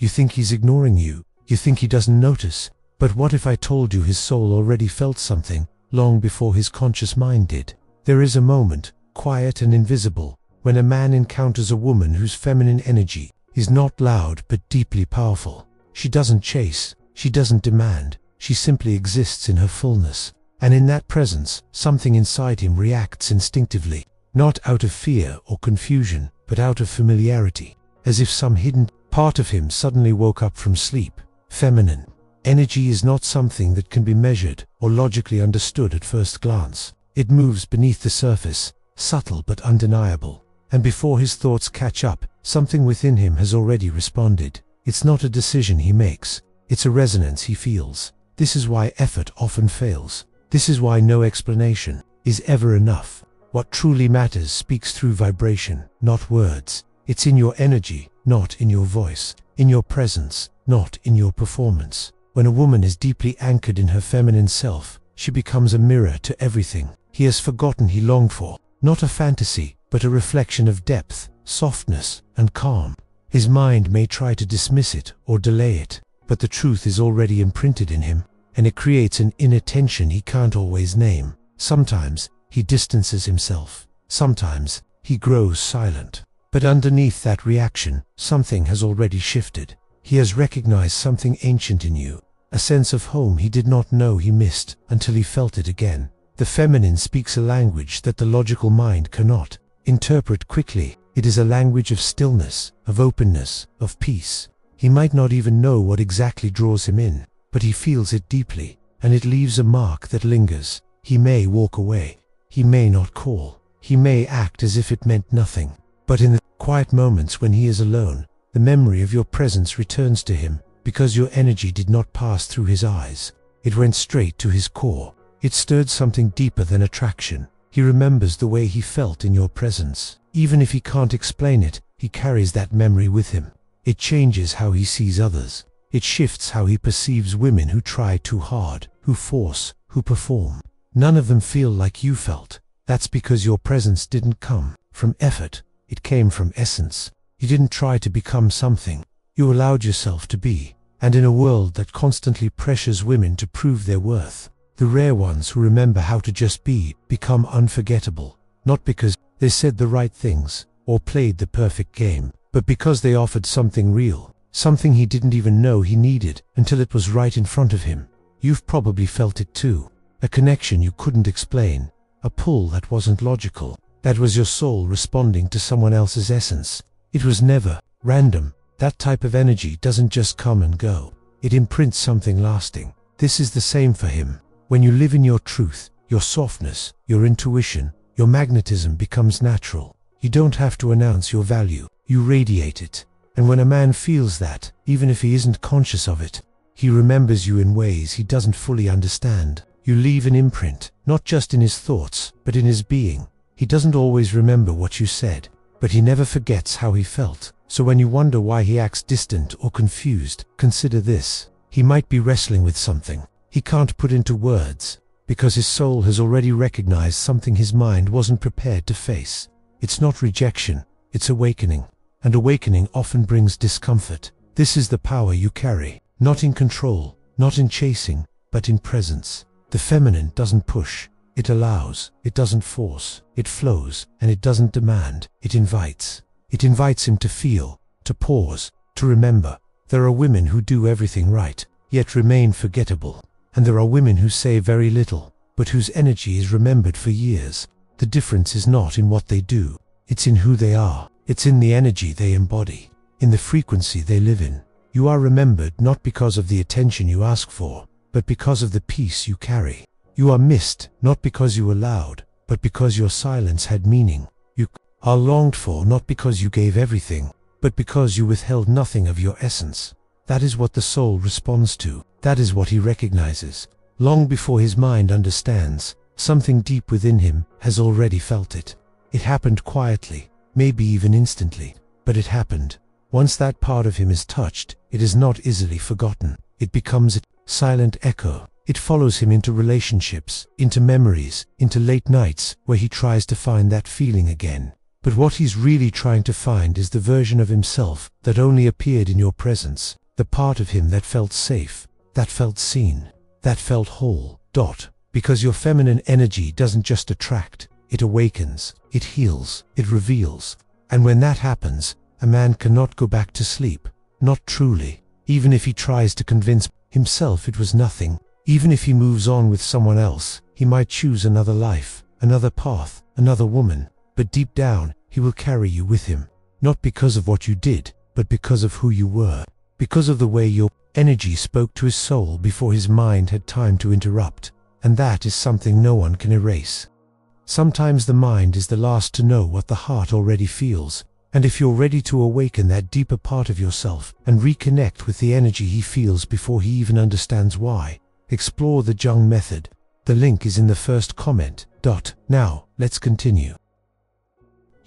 You think he's ignoring you. You think he doesn't notice. But what if I told you his soul already felt something, long before his conscious mind did? There is a moment, quiet and invisible, when a man encounters a woman whose feminine energy is not loud but deeply powerful. She doesn't chase, she doesn't demand, she simply exists in her fullness. And in that presence, something inside him reacts instinctively, not out of fear or confusion, but out of familiarity, as if some hidden part of him suddenly woke up from sleep. Feminine energy is not something that can be measured or logically understood at first glance. It moves beneath the surface, subtle but undeniable. And before his thoughts catch up, something within him has already responded. It's not a decision he makes, it's a resonance he feels. This is why effort often fails. This is why no explanation is ever enough. What truly matters speaks through vibration, not words. It's in your energy, not in your voice. In your presence, not in your performance. When a woman is deeply anchored in her feminine self, she becomes a mirror to everything he has forgotten he longed for. Not a fantasy, but a reflection of depth, softness, and calm. His mind may try to dismiss it or delay it, but the truth is already imprinted in him, and it creates an inner tension he can't always name. Sometimes he distances himself. Sometimes he grows silent. But underneath that reaction, something has already shifted. He has recognized something ancient in you, a sense of home he did not know he missed until he felt it again. The feminine speaks a language that the logical mind cannot interpret quickly. It is a language of stillness, of openness, of peace. He might not even know what exactly draws him in, but he feels it deeply, and it leaves a mark that lingers. He may walk away. He may not call. He may act as if it meant nothing. But in the quiet moments when he is alone, the memory of your presence returns to him, because your energy did not pass through his eyes. It went straight to his core. It stirred something deeper than attraction. He remembers the way he felt in your presence. Even if he can't explain it, he carries that memory with him. It changes how he sees others. It shifts how he perceives women who try too hard, who force, who perform. None of them feel like you felt. That's because your presence didn't come from effort. It came from essence. You didn't try to become something. You allowed yourself to be. And in a world that constantly pressures women to prove their worth, the rare ones who remember how to just be become unforgettable. Not because they said the right things or played the perfect game, but because they offered something real, something he didn't even know he needed until it was right in front of him. You've probably felt it too. A connection you couldn't explain. A pull that wasn't logical. That was your soul responding to someone else's essence. It was never random. That type of energy doesn't just come and go. It imprints something lasting. This is the same for him. When you live in your truth, your softness, your intuition, your magnetism becomes natural. You don't have to announce your value. You radiate it. And when a man feels that, even if he isn't conscious of it, he remembers you in ways he doesn't fully understand. You leave an imprint, not just in his thoughts, but in his being. He doesn't always remember what you said, but he never forgets how he felt. So when you wonder why he acts distant or confused, consider this. He might be wrestling with something he can't put into words, because his soul has already recognized something his mind wasn't prepared to face. It's not rejection, it's awakening. And awakening often brings discomfort. This is the power you carry, not in control, not in chasing, but in presence. The feminine doesn't push, it allows, it doesn't force, it flows, and it doesn't demand, it invites. It invites him to feel, to pause, to remember. There are women who do everything right, yet remain forgettable. And there are women who say very little, but whose energy is remembered for years. The difference is not in what they do, it's in who they are. It's in the energy they embody, in the frequency they live in. You are remembered not because of the attention you ask for, but because of the peace you carry. You are missed not because you were loud, but because your silence had meaning. You are longed for not because you gave everything, but because you withheld nothing of your essence. That is what the soul responds to. That is what he recognizes. Long before his mind understands, something deep within him has already felt it. It happened quietly, maybe even instantly, but it happened. Once that part of him is touched, it is not easily forgotten. It becomes a silent echo. It follows him into relationships, into memories, into late nights where he tries to find that feeling again. But what he's really trying to find is the version of himself that only appeared in your presence, the part of him that felt safe, that felt seen, that felt whole. Because your feminine energy doesn't just attract, it awakens, it heals, it reveals. And when that happens, a man cannot go back to sleep, not truly. Even if he tries to convince himself it was nothing, even if he moves on with someone else, he might choose another life, another path, another woman, but deep down, he will carry you with him. Not because of what you did, but because of who you were. Because of the way your energy spoke to his soul before his mind had time to interrupt. And that is something no one can erase. Sometimes the mind is the last to know what the heart already feels. And if you're ready to awaken that deeper part of yourself and reconnect with the energy he feels before he even understands why, explore the Jung method. The link is in the first comment. Now, let's continue.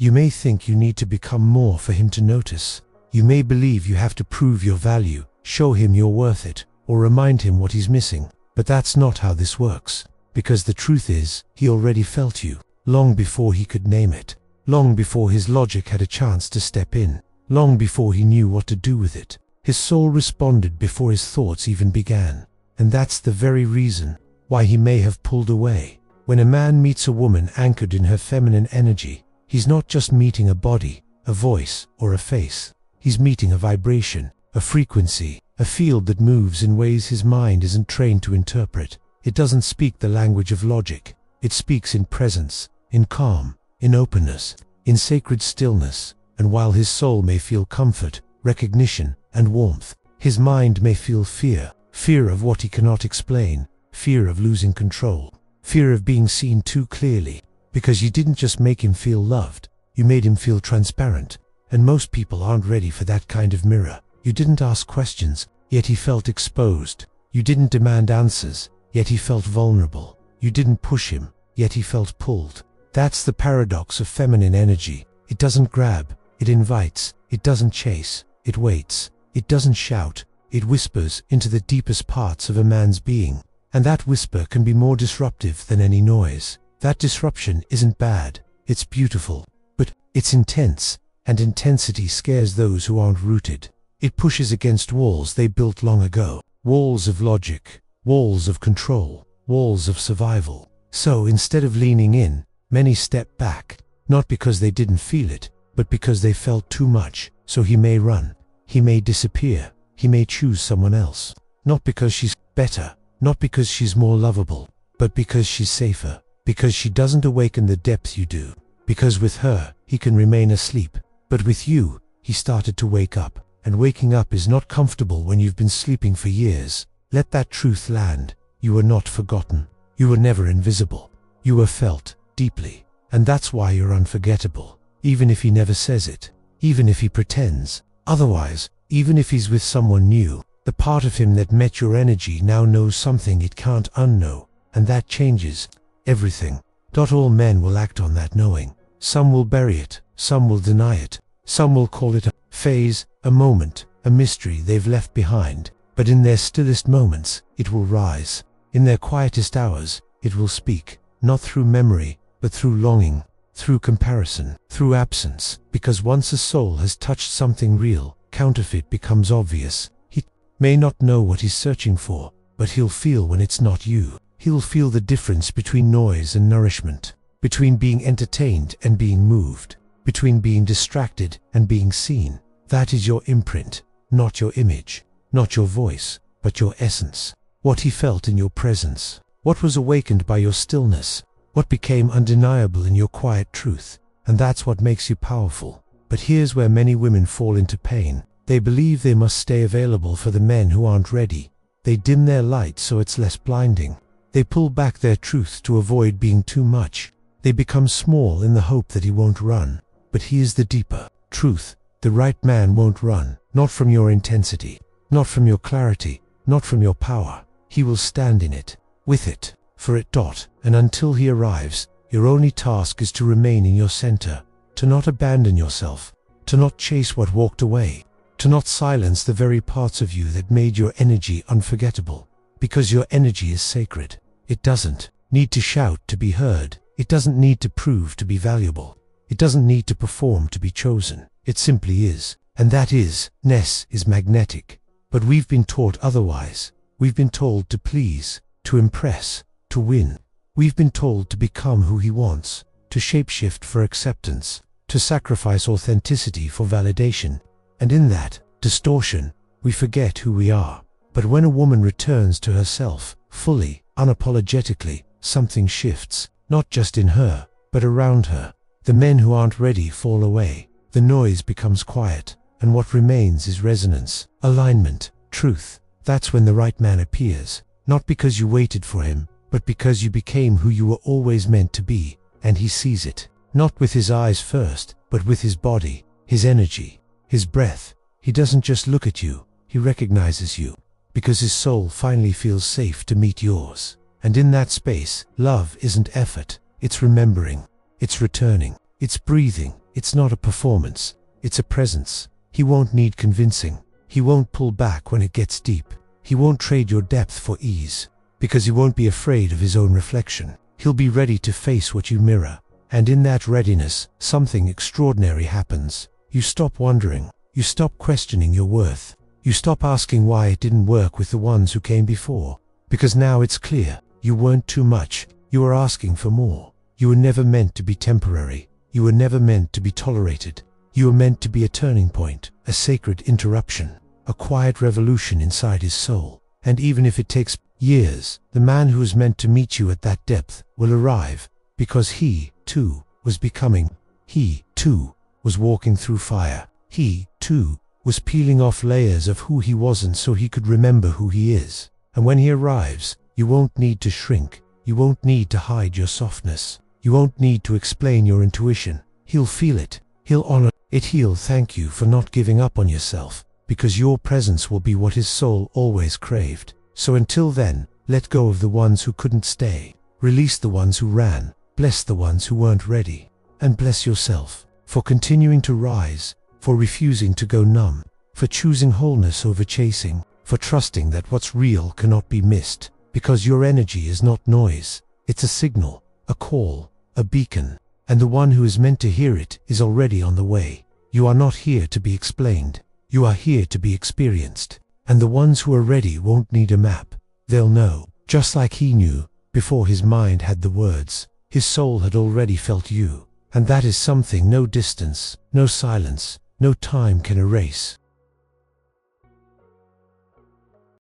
You may think you need to become more for him to notice. You may believe you have to prove your value, show him you're worth it, or remind him what he's missing. But that's not how this works. Because the truth is, he already felt you, long before he could name it. Long before his logic had a chance to step in. Long before he knew what to do with it. His soul responded before his thoughts even began. And that's the very reason why he may have pulled away. When a man meets a woman anchored in her feminine energy, he's not just meeting a body, a voice, or a face. He's meeting a vibration, a frequency, a field that moves in ways his mind isn't trained to interpret. It doesn't speak the language of logic. It speaks in presence, in calm, in openness, in sacred stillness. And while his soul may feel comfort, recognition, and warmth, his mind may feel fear. Fear of what he cannot explain. Fear of losing control. Fear of being seen too clearly. Because you didn't just make him feel loved, you made him feel transparent. And most people aren't ready for that kind of mirror. You didn't ask questions, yet he felt exposed. You didn't demand answers, yet he felt vulnerable. You didn't push him, yet he felt pulled. That's the paradox of feminine energy. It doesn't grab, it invites. It doesn't chase, it waits. It doesn't shout, it whispers into the deepest parts of a man's being. And that whisper can be more disruptive than any noise. That disruption isn't bad, it's beautiful. But it's intense. And intensity scares those who aren't rooted. It pushes against walls they built long ago. Walls of logic, walls of control, walls of survival. So instead of leaning in, many step back. Not because they didn't feel it, but because they felt too much. So he may run, he may disappear, he may choose someone else. Not because she's better, not because she's more lovable, but because she's safer. Because she doesn't awaken the depth you do. Because with her, he can remain asleep. But with you, he started to wake up. And waking up is not comfortable when you've been sleeping for years. Let that truth land. You were not forgotten. You were never invisible. You were felt, deeply. And that's why you're unforgettable. Even if he never says it. Even if he pretends. Otherwise, even if he's with someone new, the part of him that met your energy now knows something it can't unknow. And that changes everything. All men will act on that knowing. Some will bury it. Some will deny it. Some will call it a phase, a moment, a mystery they've left behind. But in their stillest moments, it will rise. In their quietest hours, it will speak. Not through memory, but through longing, through comparison, through absence. Because once a soul has touched something real, counterfeit becomes obvious. He may not know what he's searching for, but he'll feel when it's not you. He'll feel the difference between noise and nourishment. Between being entertained and being moved. Between being distracted and being seen. That is your imprint, not your image, not your voice, but your essence. What he felt in your presence. What was awakened by your stillness. What became undeniable in your quiet truth. And that's what makes you powerful. But here's where many women fall into pain. They believe they must stay available for the men who aren't ready. They dim their light so it's less blinding. They pull back their truth to avoid being too much. They become small in the hope that he won't run. But he is the deeper truth. The right man won't run, not from your intensity, not from your clarity, not from your power. He will stand in it, with it, for it. And until he arrives, your only task is to remain in your center, to not abandon yourself, to not chase what walked away, to not silence the very parts of you that made your energy unforgettable. Because your energy is sacred. It doesn't need to shout to be heard. It doesn't need to prove to be valuable. It doesn't need to perform to be chosen. It simply is. And that is-ness is magnetic. But we've been taught otherwise. We've been told to please, to impress, to win. We've been told to become who he wants, to shapeshift for acceptance, to sacrifice authenticity for validation. And in that distortion, we forget who we are. But when a woman returns to herself, fully, unapologetically, something shifts, not just in her, but around her. The men who aren't ready fall away. The noise becomes quiet, and what remains is resonance, alignment, truth. That's when the right man appears, not because you waited for him, but because you became who you were always meant to be, and he sees it, not with his eyes first, but with his body, his energy, his breath. He doesn't just look at you, he recognizes you, because his soul finally feels safe to meet yours. And in that space, love isn't effort, it's remembering, it's returning, it's breathing. It's not a performance, it's a presence. He won't need convincing. He won't pull back when it gets deep. He won't trade your depth for ease, because he won't be afraid of his own reflection. He'll be ready to face what you mirror. And in that readiness, something extraordinary happens. You stop wondering. You stop questioning your worth. You stop asking why it didn't work with the ones who came before. Because now it's clear, you weren't too much. You were asking for more. You were never meant to be temporary. You were never meant to be tolerated. You were meant to be a turning point, a sacred interruption, a quiet revolution inside his soul. And even if it takes years, the man who is meant to meet you at that depth will arrive, because he, too, was becoming. He, too, was walking through fire. He, too, was peeling off layers of who he wasn't so he could remember who he is. And when he arrives, you won't need to shrink. You won't need to hide your softness. You won't need to explain your intuition. He'll feel it. He'll honor it. He'll thank you for not giving up on yourself, because your presence will be what his soul always craved. So until then, let go of the ones who couldn't stay. Release the ones who ran. Bless the ones who weren't ready. And bless yourself for continuing to rise, for refusing to go numb, for choosing wholeness over chasing, for trusting that what's real cannot be missed, because your energy is not noise. It's a signal, a call, a beacon, and the one who is meant to hear it is already on the way. You are not here to be explained. You are here to be experienced. And the ones who are ready won't need a map. They'll know, just like he knew, before his mind had the words. His soul had already felt you. And that is something no distance, no silence, no time can erase.